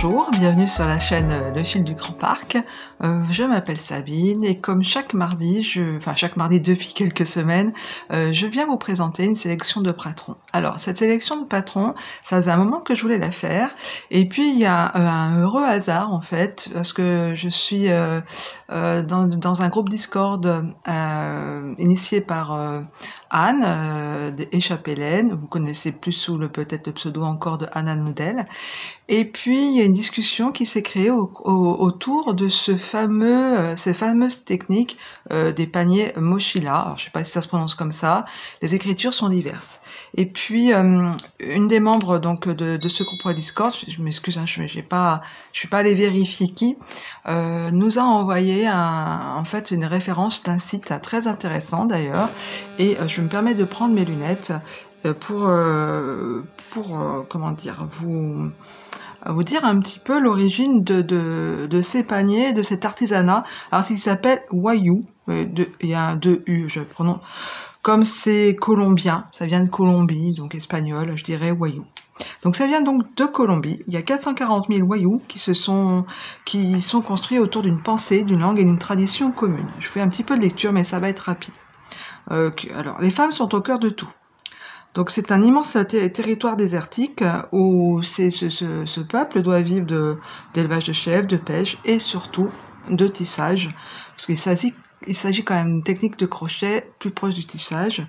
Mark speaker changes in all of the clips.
Speaker 1: Bonjour, bienvenue sur la chaîne Le Fil du Grand Parc. Je m'appelle Sabine et comme chaque mardi, chaque mardi depuis quelques semaines, je viens vous présenter une sélection de patrons. Alors cette sélection de patrons, ça faisait un moment que je voulais la faire et puis il y a un heureux hasard en fait parce que je suis dans un groupe Discord initié par Anne et Chapelaine. Vous connaissez plus sous peut-être le pseudo encore de Anna Noudel. Et puis, il y a une discussion qui s'est créée autour de ces fameuses techniques des paniers Mochila. Alors, je ne sais pas si ça se prononce comme ça. Les écritures sont diverses. Et puis, une des membres donc de ce groupe Discord, je m'excuse, hein, je suis pas allée vérifier qui, nous a envoyé en fait une référence d'un site très intéressant d'ailleurs. Et je me permets de prendre mes lunettes pour comment dire, vous dire un petit peu l'origine de ces paniers, de cet artisanat. Alors, il s'appelle Wayuu, il y a un 2U, je prononce. Comme c'est colombien, ça vient de Colombie, donc espagnol, je dirais Wayuu. Donc ça vient donc de Colombie. Il y a 440 000 Wayuu qui sont construits autour d'une pensée, d'une langue et d'une tradition commune. Je fais un petit peu de lecture, mais ça va être rapide. Alors, les femmes sont au cœur de tout. Donc c'est un immense territoire désertique où ce peuple doit vivre d'élevage de chèvres, de pêche et surtout de tissage, parce qu'il s'agit quand même d'une technique de crochet plus proche du tissage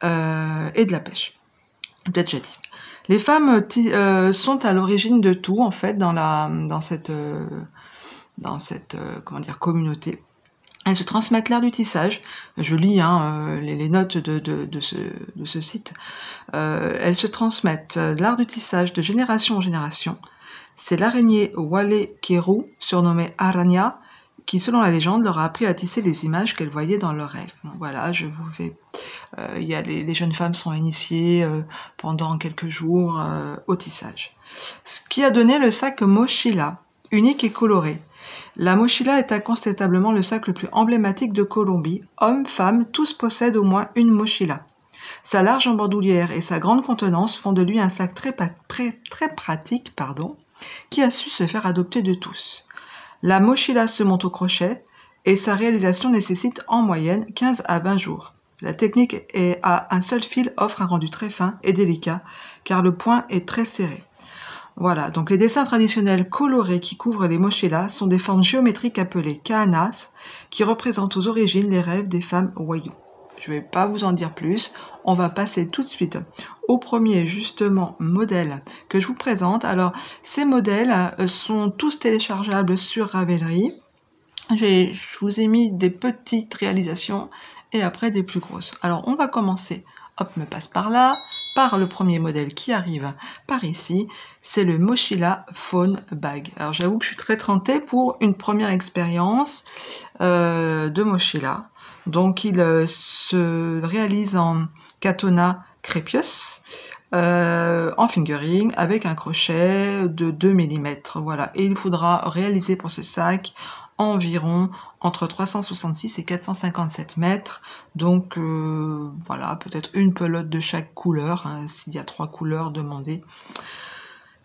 Speaker 1: et de la pêche. Peut-être j'ai dit. Les femmes sont à l'origine de tout en fait dans cette comment dire, communauté. Elles se transmettent l'art du tissage. Je lis les notes de ce site. Elles se transmettent l'art du tissage de génération en génération. C'est l'araignée Wale Keru, surnommée Aranya, qui, selon la légende, leur a appris à tisser les images qu'elles voyaient dans leurs rêves. Donc voilà, je vous fais. Les jeunes femmes sont initiées pendant quelques jours au tissage. Ce qui a donné le sac Mochila, unique et coloré. La mochila est incontestablement le sac le plus emblématique de Colombie. Hommes, femmes, tous possèdent au moins une mochila. Sa large bandoulière et sa grande contenance font de lui un sac très pratique, qui a su se faire adopter de tous. La mochila se monte au crochet et sa réalisation nécessite en moyenne 15 à 20 jours. La technique à un seul fil offre un rendu très fin et délicat car le point est très serré. Voilà, donc les dessins traditionnels colorés qui couvrent les mochilas sont des formes géométriques appelées kaanas, qui représentent aux origines les rêves des femmes Wayuu. Je ne vais pas vous en dire plus, on va passer tout de suite au premier justement modèle que je vous présente. Alors, ces modèles sont tous téléchargeables sur Ravelry. Je vous ai mis des petites réalisations et après des plus grosses. Alors, on va commencer, hop, me passe par là, par le premier modèle qui arrive par ici, c'est le Mochila Phone Bag. Alors j'avoue que je suis très tentée pour une première expérience de Mochila. Donc il se réalise en katana crépios, en fingering avec un crochet de 2 mm. Voilà, et il faudra réaliser pour ce sac environ entre 366 et 457 mètres, donc voilà, peut-être une pelote de chaque couleur, hein, s'il y a 3 couleurs demandées.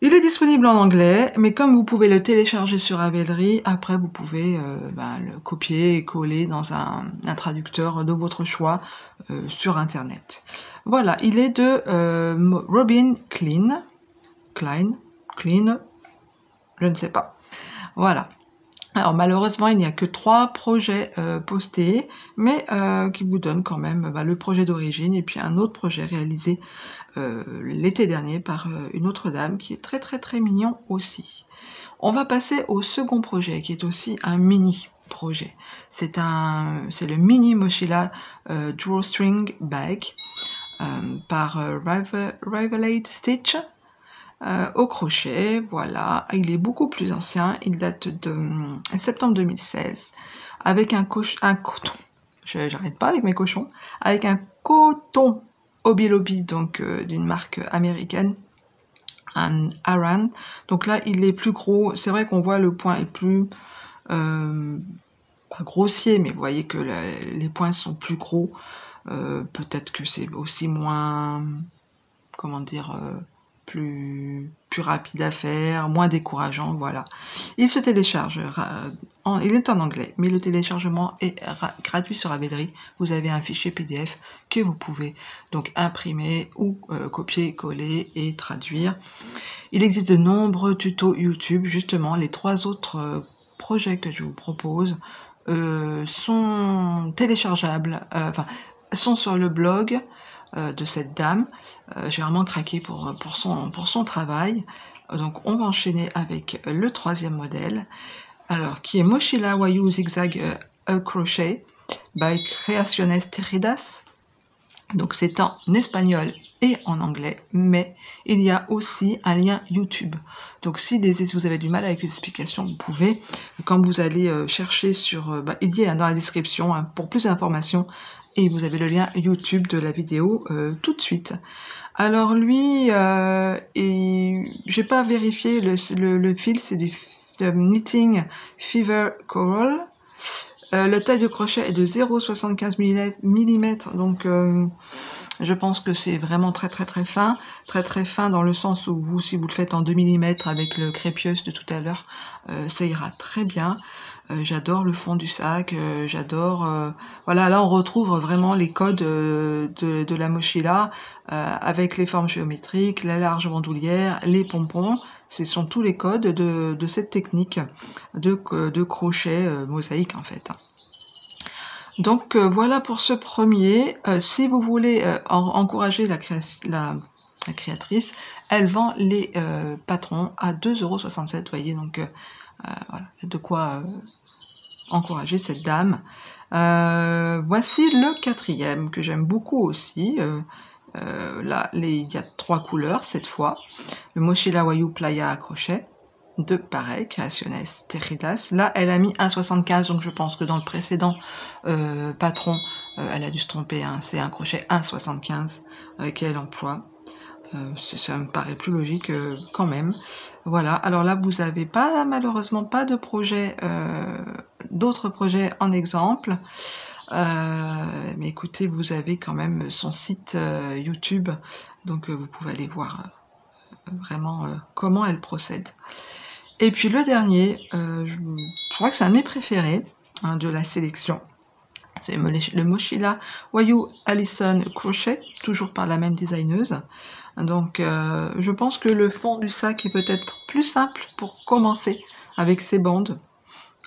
Speaker 1: Il est disponible en anglais, mais comme vous pouvez le télécharger sur Ravelry, après vous pouvez le copier et coller dans un traducteur de votre choix sur internet. Voilà, il est de Robin Klein, je ne sais pas. Voilà. Alors malheureusement, il n'y a que 3 projets postés, mais qui vous donnent quand même le projet d'origine et puis un autre projet réalisé l'été dernier par une autre dame qui est très très très mignon aussi. On va passer au second projet qui est aussi un mini projet. C'est le mini Mochila Drawstring Bag par Rivalade Stitch. Au crochet, voilà, il est beaucoup plus ancien, il date de septembre 2016, avec un coton, j'arrête pas avec mes cochons, avec un coton Hobby Lobby, donc d'une marque américaine, un Aran. Donc là, il est plus gros, c'est vrai qu'on voit le point est plus pas grossier, mais vous voyez que les points sont plus gros, peut-être que c'est aussi moins, comment dire, plus rapide à faire, moins décourageant, voilà. Il se télécharge, il est en anglais, mais le téléchargement est gratuit sur Ravelry. Vous avez un fichier PDF que vous pouvez donc imprimer ou copier-coller et traduire. Il existe de nombreux tutos YouTube, justement, les 3 autres projets que je vous propose sont téléchargeables, sont sur le blog de cette dame. J'ai vraiment craqué pour son travail. Donc on va enchaîner avec le 3e modèle, alors qui est Mochila Wayu Zigzag Crochet by Creaciones Tejidas. Donc c'est en espagnol et en anglais, mais il y a aussi un lien YouTube. Donc si vous avez du mal avec les explications, vous pouvez, quand vous allez chercher sur... il y a dans la description pour plus d'informations, et vous avez le lien YouTube de la vidéo tout de suite. Alors lui, j'ai pas vérifié le fil, c'est du Knitting Fever Coral. La taille de crochet est de 0,75 mm, donc je pense que c'est vraiment très fin dans le sens où si vous le faites en 2 mm avec le crépieuse de tout à l'heure, ça ira très bien. J'adore le fond du sac, j'adore... voilà, là on retrouve vraiment les codes de la mochila, avec les formes géométriques, la large bandoulière, les pompons. Ce sont tous les codes de cette technique de crochet mosaïque en fait. Donc voilà pour ce premier. Si vous voulez encourager la créatrice, elle vend les patrons à 2,67 €, vous voyez, donc voilà, de quoi encourager cette dame. Voici le 4e que j'aime beaucoup aussi. Là, il y a 3 couleurs cette fois. Le Mochila Wayu Playa à crochet. Pareil, Creaciones Tejidas. Là, elle a mis 1,75, donc je pense que dans le précédent patron, elle a dû se tromper. Hein, c'est un crochet 1,75 qu'elle emploie. Ça me paraît plus logique quand même. Voilà, alors là vous n'avez malheureusement pas de projet, d'autres projets en exemple, mais écoutez, vous avez quand même son site YouTube, donc vous pouvez aller voir vraiment comment elle procède. Et puis le dernier, je crois que c'est un de mes préférés de la sélection. C'est le Mochila Wayu Alison Crochet, toujours par la même designeuse. Donc je pense que le fond du sac est peut-être plus simple pour commencer avec ces bandes.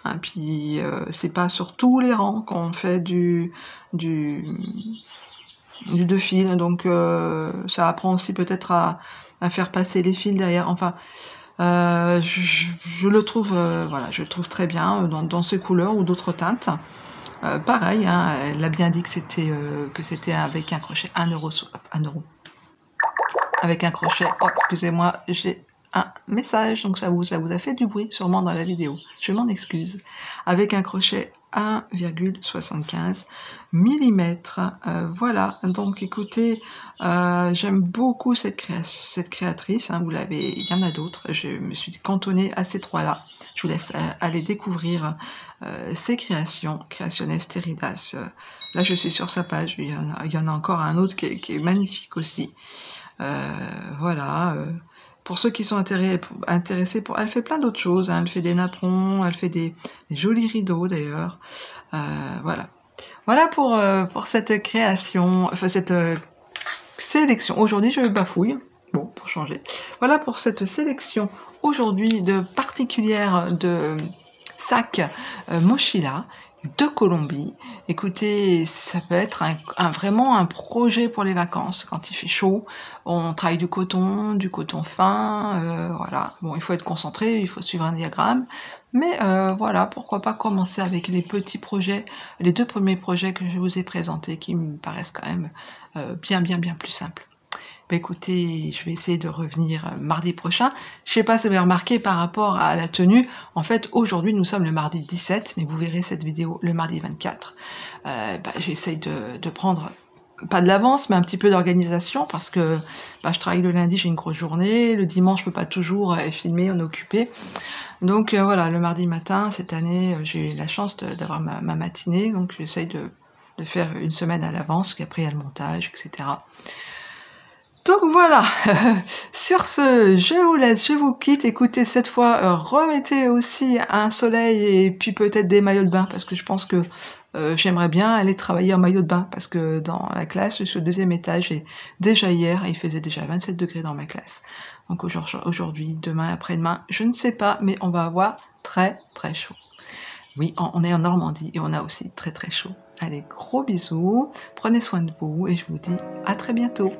Speaker 1: Hein, puis c'est pas sur tous les rangs qu'on fait du 2 fils, donc ça apprend aussi peut-être à faire passer les fils derrière. Enfin, je le trouve, voilà, je le trouve très bien dans ces couleurs ou d'autres teintes. Pareil, hein, elle a bien dit que c'était avec un crochet 1 €. Avec un crochet, oh excusez-moi, j'ai un message, donc ça vous a fait du bruit sûrement dans la vidéo, je m'en excuse. Avec un crochet 1,75 mm. Voilà, donc écoutez, j'aime beaucoup cette créatrice, hein, vous l'avez, il y en a d'autres, je me suis cantonnée à ces 3-là. Je vous laisse aller découvrir ses créations, Creaciones Tejidas. Là, je suis sur sa page, il y en a encore un autre qui est magnifique aussi. Voilà, pour ceux qui sont intéressés, elle fait plein d'autres choses, hein. Elle fait des napperons, elle fait des jolis rideaux d'ailleurs. Voilà pour cette création, enfin cette sélection. Aujourd'hui, je bafouille, bon, pour changer. Voilà pour cette sélection aujourd'hui particulière de sacs Mochila de Colombie. Écoutez, ça peut être vraiment un projet pour les vacances quand il fait chaud. On travaille du coton fin, voilà. Bon, il faut être concentré, il faut suivre un diagramme, mais voilà, pourquoi pas commencer avec les petits projets, les 2 premiers projets que je vous ai présentés, qui me paraissent quand même bien plus simples. Bah écoutez, je vais essayer de revenir mardi prochain. Je sais pas si vous avez remarqué par rapport à la tenue, en fait aujourd'hui nous sommes le mardi 17, mais vous verrez cette vidéo le mardi 24. J'essaye de prendre, pas de l'avance, mais un petit peu d'organisation, parce que je travaille le lundi, j'ai une grosse journée, le dimanche je peux pas toujours filmer, on est occupé. Donc voilà, le mardi matin, cette année, j'ai eu la chance d'avoir ma matinée, donc j'essaye de faire une semaine à l'avance, puis après il y a le montage, etc. Donc voilà, sur ce, je vous laisse, je vous quitte. Écoutez, cette fois, remettez aussi un soleil et puis peut-être des maillots de bain, parce que je pense que j'aimerais bien aller travailler en maillot de bain, parce que dans la classe, je suis au 2e étage, et déjà hier, il faisait déjà 27 degrés dans ma classe. Donc aujourd'hui, demain, après-demain, je ne sais pas, mais on va avoir très très chaud. Oui, on est en Normandie et on a aussi très très chaud. Allez, gros bisous, prenez soin de vous et je vous dis à très bientôt.